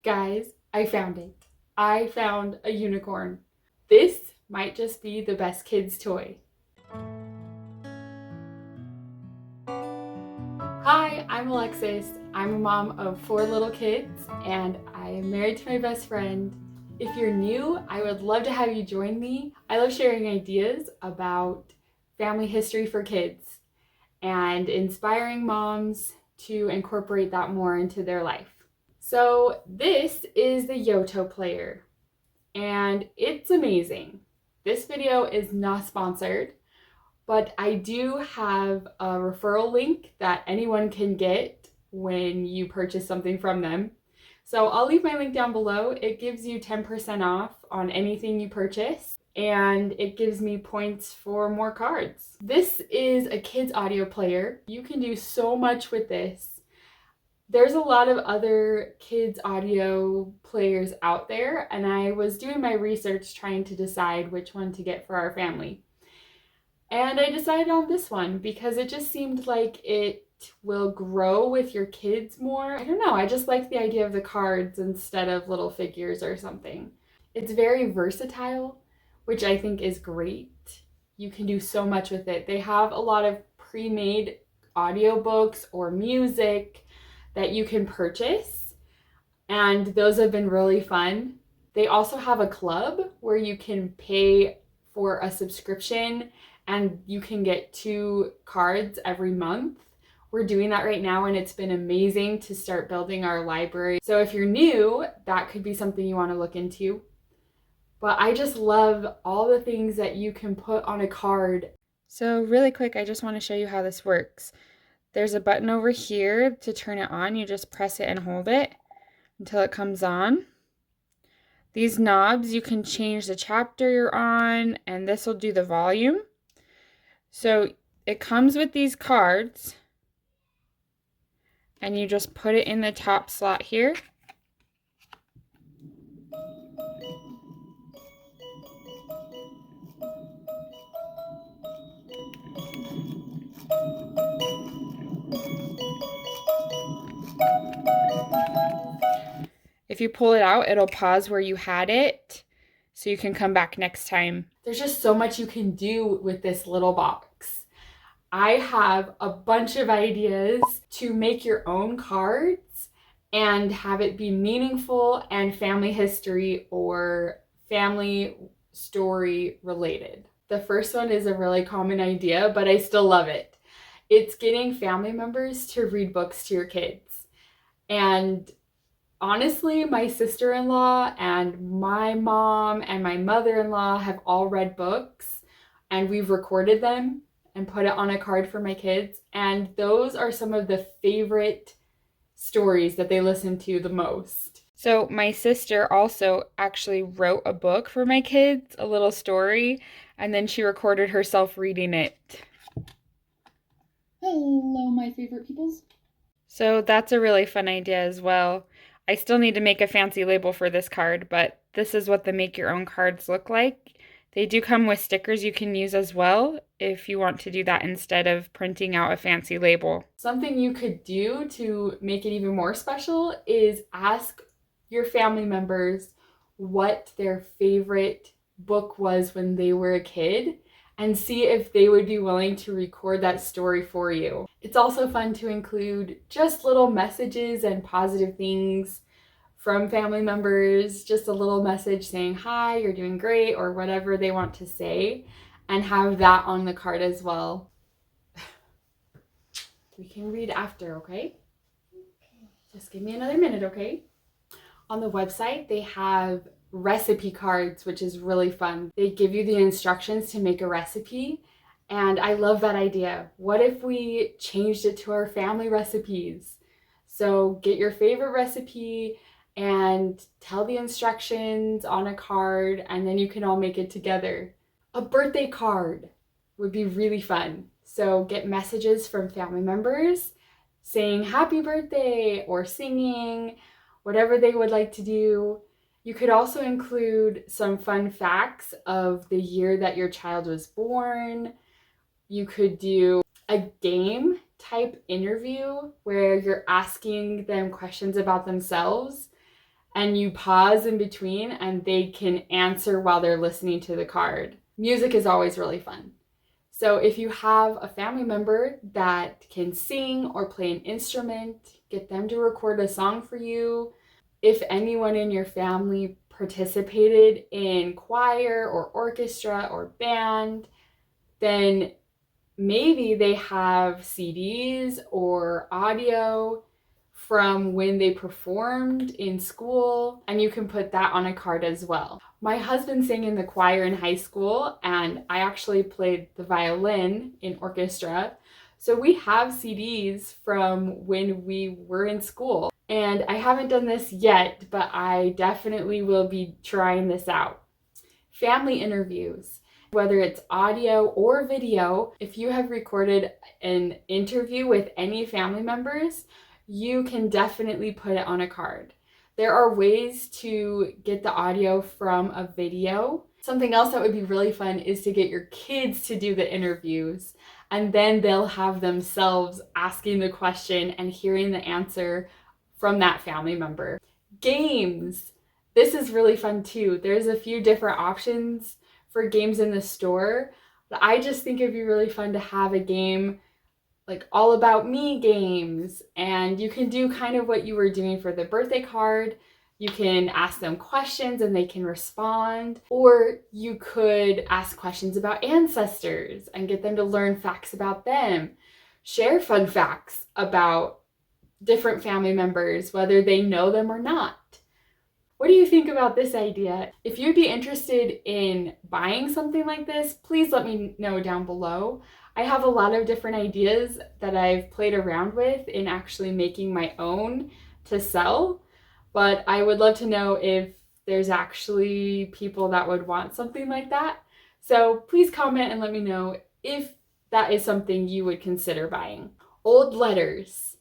Guys, I found it. I found a unicorn. This might just be the best kid's toy. Hi, I'm Alexis. I'm a mom of 4 little kids and I am married to my best friend. If you're new, I would love to have you join me. I love sharing ideas about family history for kids and inspiring moms to incorporate that more into their life. So this is the Yoto player and it's amazing. This video is not sponsored, but I do have a referral link that anyone can get when you purchase something from them. So I'll leave my link down below. It gives you 10% off on anything you purchase, and it gives me points for more cards. This is a kid's audio player. You can do so much with this. There's a lot of other kids audio players out there, and I was doing my research trying to decide which one to get for our family. And I decided on this one because it just seemed like it will grow with your kids more. I don't know, I just like the idea of the cards instead of little figures or something. It's very versatile, which I think is great. You can do so much with it. They have a lot of pre-made audiobooks or music that you can purchase, and those have been really fun. They also have a club where you can pay for a subscription and you can get 2 cards every month. We're doing that right now and it's been amazing to start building our library. So if you're new, that could be something you want to look into. But I just love all the things that you can put on a card. So really quick, I just want to show you how this works. There's a button over here to turn it on. You just press it and hold it until it comes on. These knobs, you can change the chapter you're on, and this will do the volume. So it comes with these cards, and you just put it in the top slot here. If you pull it out, it'll pause where you had it, so you can come back next time. There's just so much you can do with this little box. I have a bunch of ideas to make your own cards and have it be meaningful and family history or family story related. The first one is a really common idea, but I still love it. It's getting family members to read books to your kids. And honestly, my sister-in-law and my mom and my mother-in-law have all read books, and we've recorded them and put it on a card for my kids. And those are some of the favorite stories that they listen to the most. So my sister also actually wrote a book for my kids, a little story, and then she recorded herself reading it. Hello, my favorite peoples. So that's a really fun idea as well. I still need to make a fancy label for this card, but this is what the make your own cards look like. They do come with stickers you can use as well if you want to do that instead of printing out a fancy label. Something you could do to make it even more special is ask your family members what their favorite book was when they were a kid and see if they would be willing to record that story for you. It's also fun to include just little messages and positive things from family members, just a little message saying, hi, you're doing great, or whatever they want to say, and have that on the card as well. We can read after, okay? Just give me another minute, okay? On the website, they have recipe cards, which is really fun. They give you the instructions to make a recipe, and I love that idea. What if we changed it to our family recipes? So get your favorite recipe and tell the instructions on a card, and then you can all make it together. A birthday card would be really fun. So get messages from family members saying happy birthday or singing, whatever they would like to do. You could also include some fun facts of the year that your child was born. You could do a game type interview where you're asking them questions about themselves and you pause in between and they can answer while they're listening to the card. Music is always really fun. So if you have a family member that can sing or play an instrument, get them to record a song for you. If anyone in your family participated in choir or orchestra or band, then maybe they have CDs or audio from when they performed in school, and you can put that on a card as well. My husband sang in the choir in high school, and I actually played the violin in orchestra. So we have CDs from when we were in school. And I haven't done this yet, but I definitely will be trying this out. Family interviews. Whether it's audio or video, if you have recorded an interview with any family members, you can definitely put it on a card. There are ways to get the audio from a video. Something else that would be really fun is to get your kids to do the interviews, and then they'll have themselves asking the question and hearing the answer from that family member. Games. This is really fun too. There's a few different options for games in the store, but I just think it'd be really fun to have a game like all about me games, and you can do kind of what you were doing for the birthday card. You can ask them questions and they can respond, or you could ask questions about ancestors and get them to learn facts about them. Share fun facts about different family members, whether they know them or not. What do you think about this idea? If you'd be interested in buying something like this, please let me know down below. I have a lot of different ideas that I've played around with in actually making my own to sell, but I would love to know if there's actually people that would want something like that. So please comment and let me know if that is something you would consider buying. Old letters.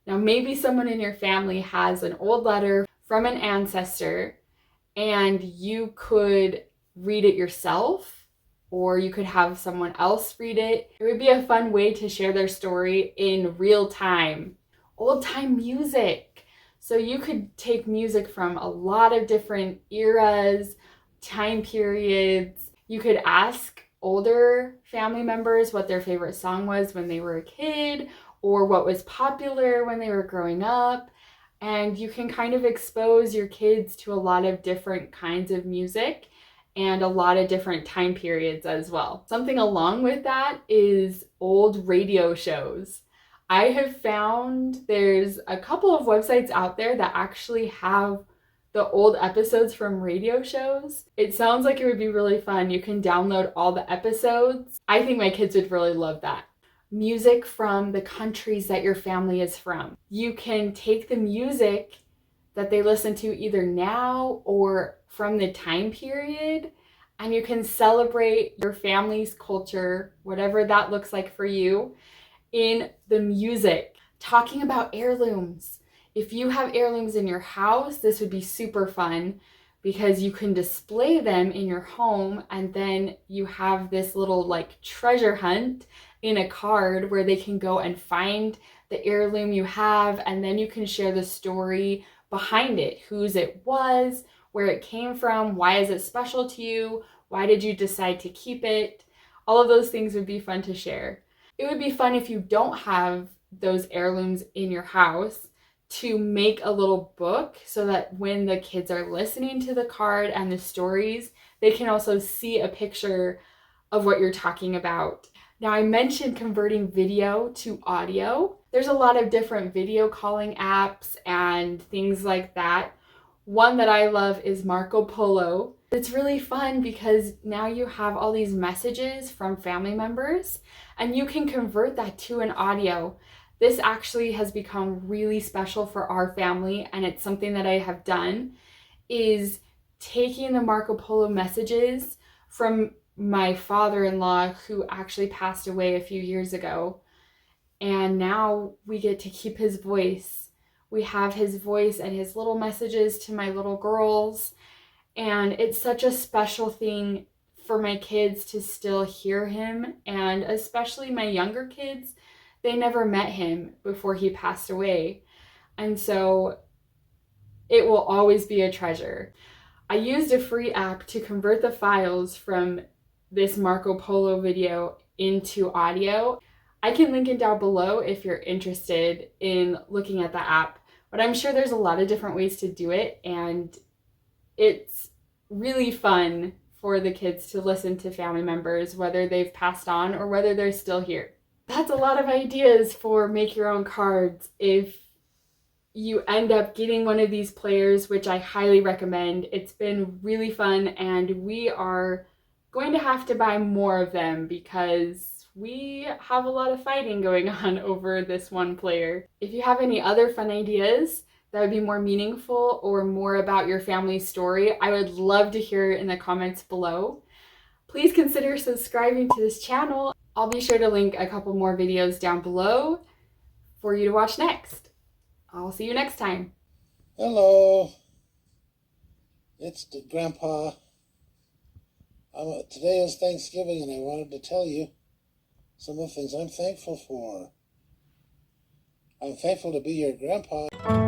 Now maybe someone in your family has an old letter from an ancestor, and you could read it yourself, or you could have someone else read it. It would be a fun way to share their story in real time. Old time music. So you could take music from a lot of different eras, time periods. You could ask older family members what their favorite song was when they were a kid, or what was popular when they were growing up. And you can kind of expose your kids to a lot of different kinds of music and a lot of different time periods as well. Something along with that is old radio shows. I have found there's a couple of websites out there that actually have the old episodes from radio shows. It sounds like it would be really fun. You can download all the episodes. I think my kids would really love that. Music from the countries that your family is from. You can take the music that they listen to either now or from the time period, and you can celebrate your family's culture, whatever that looks like for you, in the music. Talking about heirlooms. If you have heirlooms in your house, this would be super fun because you can display them in your home, and then you have this little like treasure hunt in a card where they can go and find the heirloom you have, and then you can share the story behind it, whose it was, where it came from, why is it special to you, why did you decide to keep it. All of those things would be fun to share. It would be fun if you don't have those heirlooms in your house to make a little book so that when the kids are listening to the card and the stories, they can also see a picture of what you're talking about. Now, I mentioned converting video to audio. There's a lot of different video calling apps and things like that. One that I love is Marco Polo. It's really fun because now you have all these messages from family members and you can convert that to an audio. This actually has become really special for our family, and it's something that I have done, is taking the Marco Polo messages from my father-in-law, who actually passed away a few years ago, and now we get to keep his voice. We have his voice and his little messages to my little girls, and it's such a special thing for my kids to still hear him, and especially my younger kids. They never met him before he passed away, and so it will always be a treasure. I used a free app to convert the files from this Marco Polo video into audio. I can link it down below if you're interested in looking at the app, but I'm sure there's a lot of different ways to do it, and it's really fun for the kids to listen to family members, whether they've passed on or whether they're still here. That's a lot of ideas for make your own cards. If you end up getting one of these players, which I highly recommend, it's been really fun, and we are going to have to buy more of them because we have a lot of fighting going on over this one player. If you have any other fun ideas that would be more meaningful or more about your family's story, I would love to hear in the comments below. Please consider subscribing to this channel. I'll be sure to link a couple more videos down below for you to watch next. I'll see you next time. Hello, it's the Grandpa. Today is Thanksgiving, and I wanted to tell you some of the things I'm thankful for. I'm thankful to be your grandpa.